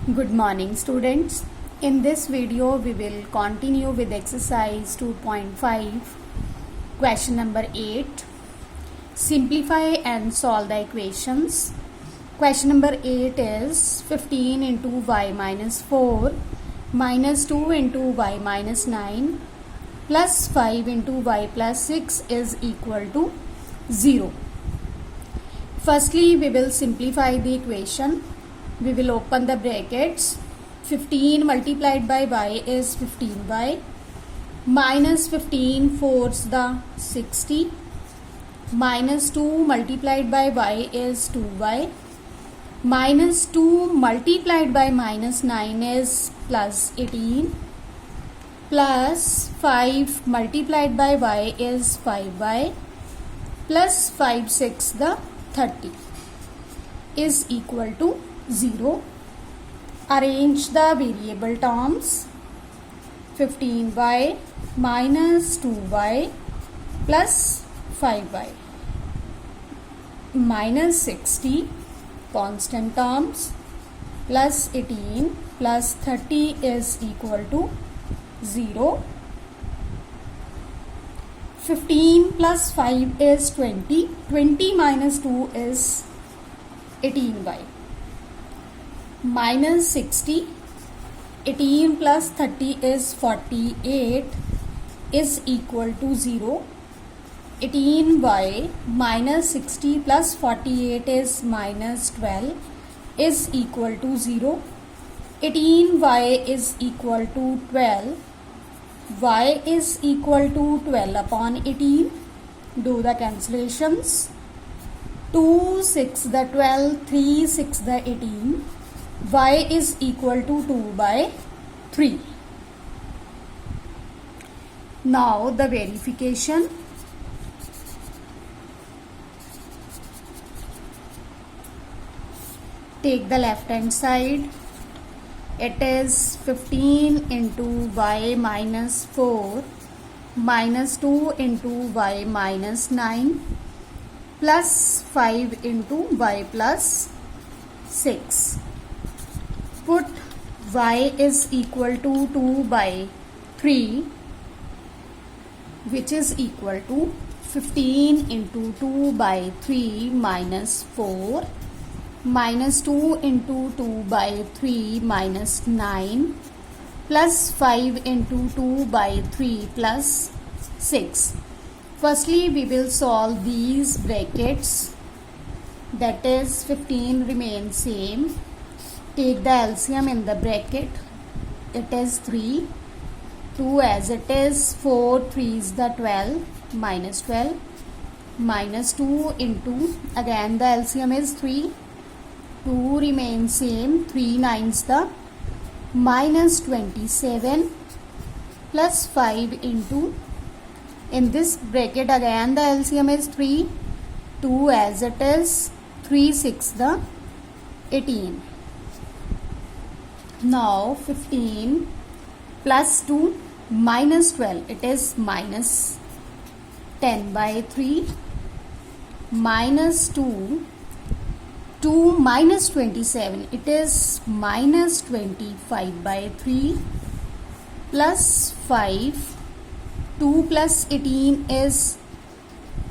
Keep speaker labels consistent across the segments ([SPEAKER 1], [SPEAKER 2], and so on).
[SPEAKER 1] Good morning students. In this video we will continue with exercise 2.5 question number 8. Simplify and solve the equations. Question number 8 is 15 into y minus 4 minus 2 into y minus 9 plus 5 into y plus 6 is equal to 0. Firstly we will simplify the equation. We will open the brackets. 15 multiplied by y is 15y, minus 15 fours the 60, minus 2 multiplied by y is 2y, minus 2 multiplied by minus 9 is plus 18, plus 5 multiplied by y is 5y, plus 5 6 the 30 is equal to 0. Arrange the variable terms. 15y minus 2y plus 5y minus 60 constant terms plus 18 plus 30 is equal to 0. 15 plus 5 is 20. 20 minus 2 is 18y. Minus 60, 18 plus 30 is 48 is equal to 0. 18y minus 60 plus 48 is minus 12 is equal to 0. 18y is equal to 12. Y is equal to 12 upon 18. Do the cancellations. 2 6 the 12, 3 6 the 18. Y is equal to 2 by 3. Now the verification. Take the left hand side. It is 15 into y minus 4 minus 2 into y minus 9 plus 5 into y plus 6. Put y is equal to 2 by 3, which is equal to 15 into 2 by 3 minus 4 minus 2 into 2 by 3 minus 9 plus 5 into 2 by 3 plus 6. Firstly, we will solve these brackets. That is 15 remains same. Take the LCM in the bracket. It is 3. 2 as it is. 4 3 is the 12. Minus 12. Minus 2 into, again the LCM is 3. 2 remains same. 3 9s the minus 27 plus 5 into, in this bracket again the LCM is 3. 2 as it is. 3 6 the 18. Now 15 plus 2 minus 12, it is minus 10 by 3 minus 2, 2 minus 27, it is minus 25 by 3 plus 5, 2 plus 18 is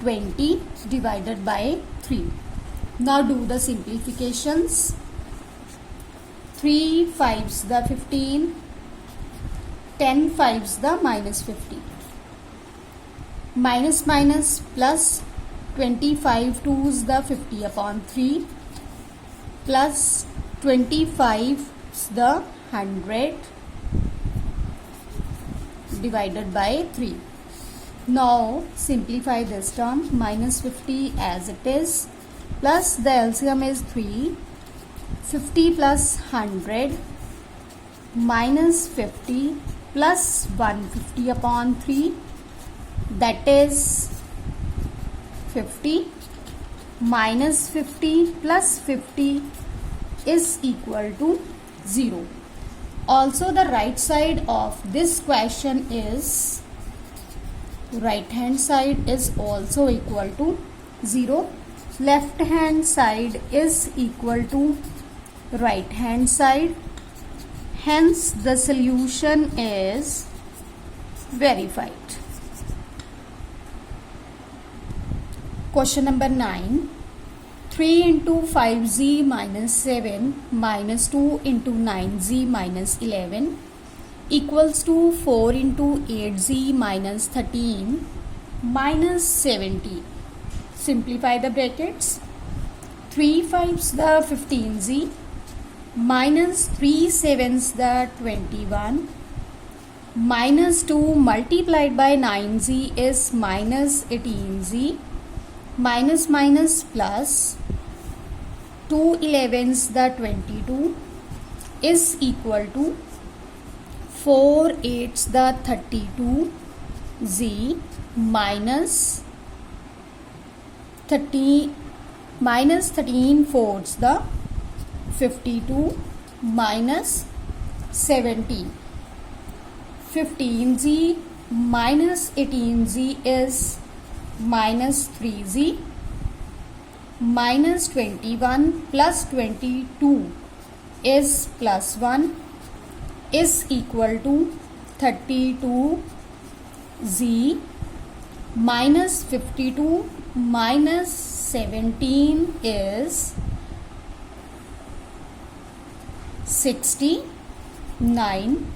[SPEAKER 1] 20 divided by 3. Now do the simplifications. 3 5s the 15, 10 5s the minus 50. Minus minus plus 25 2s the 50 upon 3 plus 25 the 100 divided by 3. Now simplify this term. Minus 50 as it is plus the LCM is 3. 50 plus 100 minus 50 plus 150 upon 3, that is 50, minus 50 plus 50 is equal to 0. Also the right side of this question is, right hand side is also equal to 0. Left hand side is equal to right hand side. Hence, the solution is verified. Question number 9. 3 into 5z minus 7 minus 2 into 9z minus 11 equals to 4 into 8z minus 13 minus 70. Simplify the brackets. 3 5s the 15z minus 3 7s the 21 minus 2 multiplied by 9z is minus 18z minus minus plus 2 11s the 22 is equal to 4 8s the 32 z minus 13 fourths the 52 minus 17. 15z minus 18z is minus 3z minus 21 plus 22 is plus 1 is equal to 32z minus 52 minus 17 is 69.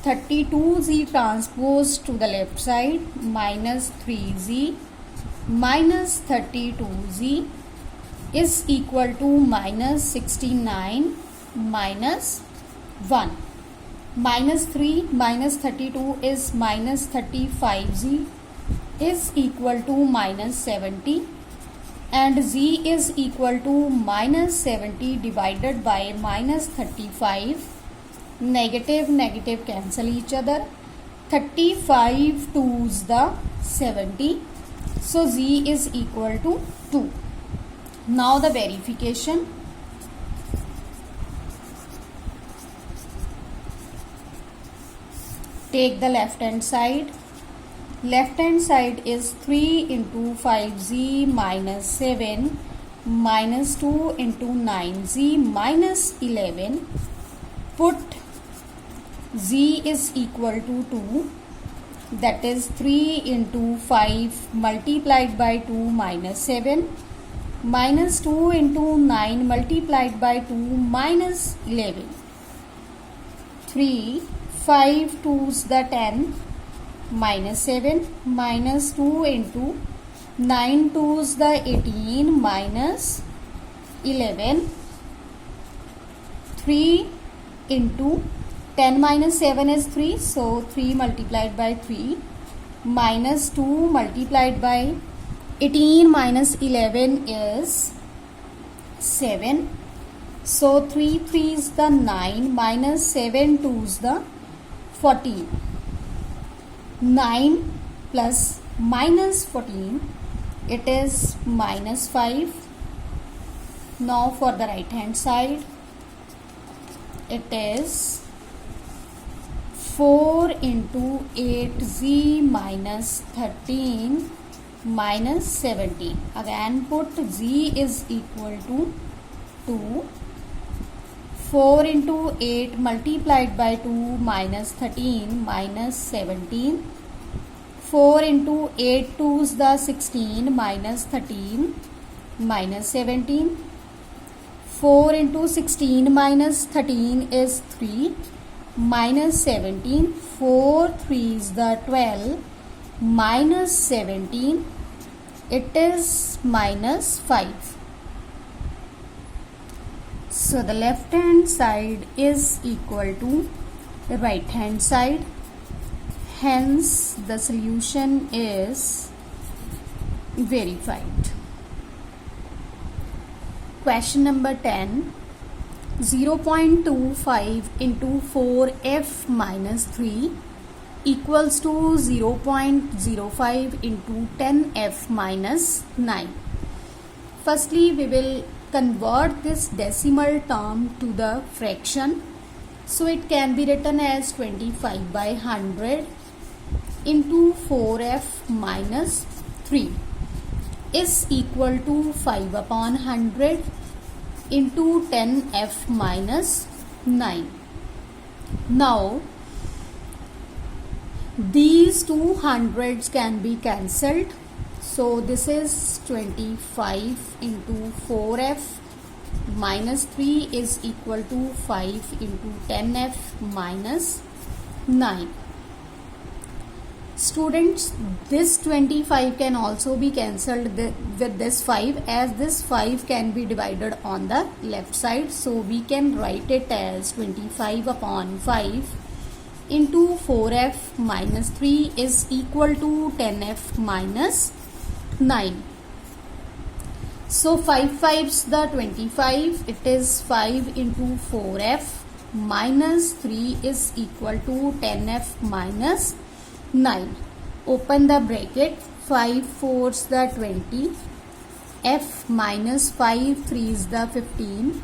[SPEAKER 1] 32z transpose to the left side minus 3z minus 32z is equal to minus 69 minus 1. Minus 3 minus 32 is minus 35z is equal to minus 70, and z is equal to minus 70 divided by minus 35. Negative negative cancel each other. 35 2's the 70, so z is equal to 2. Now the verification. Take the left hand side. Left hand side is 3 into 5z minus 7 minus 2 into 9z minus 11. Put z is equal to 2, that is 3 into 5 multiplied by 2 minus 7 minus 2 into 9 multiplied by 2 minus 11. 3 5 2's the 10 minus 7 minus 2 into 9 2's the 18 minus 11. 3 into 10 minus 7 is 3, so 3 multiplied by 3 minus 2 multiplied by 18 minus 11 is 7. So 3 3 is the 9 minus 7 2 is the 14. 9 plus minus 14, it is minus 5. Now for the right hand side, it is 4 into 8z minus 13 minus 17. Again put z is equal to 2. 4 into 8 multiplied by 2 minus 13 minus 17. 4 into 8 2's the 16 minus 13 minus 17. 4 into 16 minus 13 is 3 minus 17. 4 3's the 12 minus 17, it is minus 5. So the left hand side is equal to the right hand side. Hence the solution is verified. Question number 10. 0.25 into 4f minus 3 equals to 0.05 into 10f minus 9. Firstly, we will convert this decimal term to the fraction. So it can be written as 25 by 100 into 4f minus 3 is equal to 5 upon 100 into 10f minus 9. Now these two hundreds can be cancelled. So this is 25 into 4f minus 3 is equal to 5 into 10f minus 9. Students, this 25 can also be cancelled with this 5, as this 5 can be divided on the left side. So we can write it as 25 upon 5 into 4f minus 3 is equal to 10f minus 9. So 5 5's the 25, it is 5 into 4f minus 3 is equal to 10f minus 9. Open the bracket, 5 4's the 20, f minus 5 3's the 15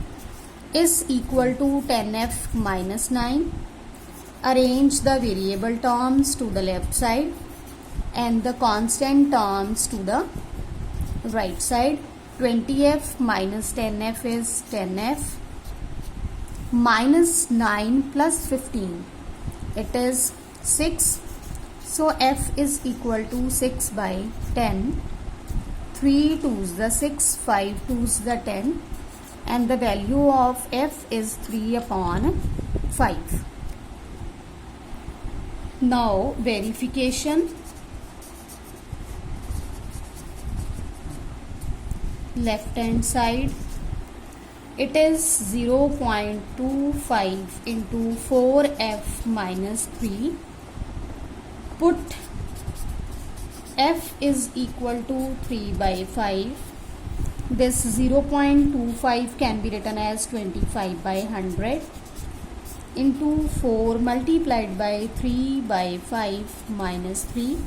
[SPEAKER 1] is equal to 10f minus 9. Arrange the variable terms to the left side and the constant terms to the right side. 20f minus 10f is 10f minus 9 plus 15, it is 6. So f is equal to 6 by 10. 3 2's the 6, 5 2's the 10, and the value of f is 3 upon 5. Now verification. Left hand side, it is 0.25 into 4f minus 3. Put f is equal to 3 by 5. This 0.25 can be written as 25 by 100 into 4 multiplied by 3 by 5 minus 3.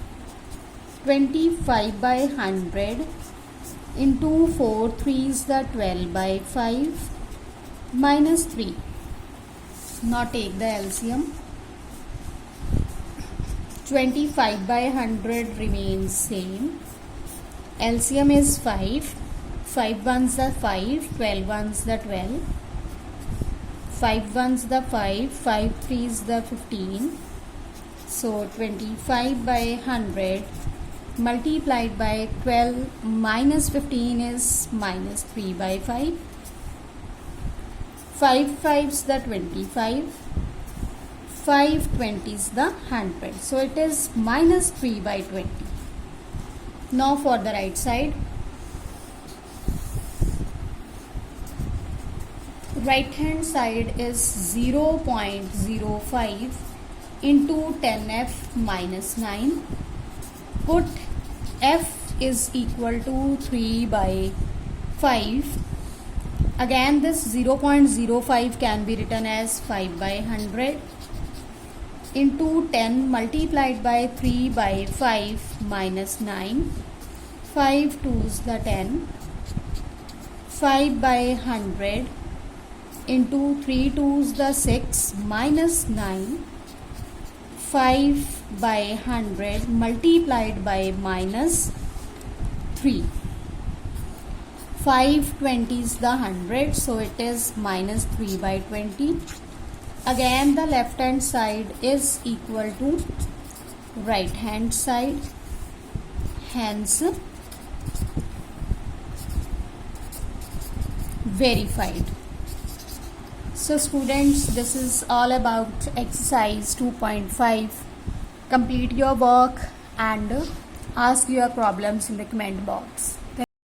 [SPEAKER 1] 25 by 100 into 4 3's the 12 by 5 minus 3. Now take the LCM. 25 by 100 remains same. LCM is 5. 5 ones the 5, 12 ones the 12. 5 ones the 5, 5 3's the 15. So 25 by 100 multiplied by 12 minus 15 is minus 3 by 5. 5 5's the 25. 5 20's the 100. So it is minus 3 by 20. Now for the right side. Right hand side is 0.05 into 10f minus 9. Put f is equal to 3 by 5. Again this 0.05 can be written as 5 by 100 into 10 multiplied by 3 by 5 minus 9. 5 2's the 10. 5 by 100 into 3 2's the 6 minus 9. 5 by 100 multiplied by minus 3. 5 20's the 100, so it is minus 3 by 20. Again the left hand side is equal to right hand side, hence verified. So students, this is all about exercise 2.5. Complete your work and ask your problems in the comment box.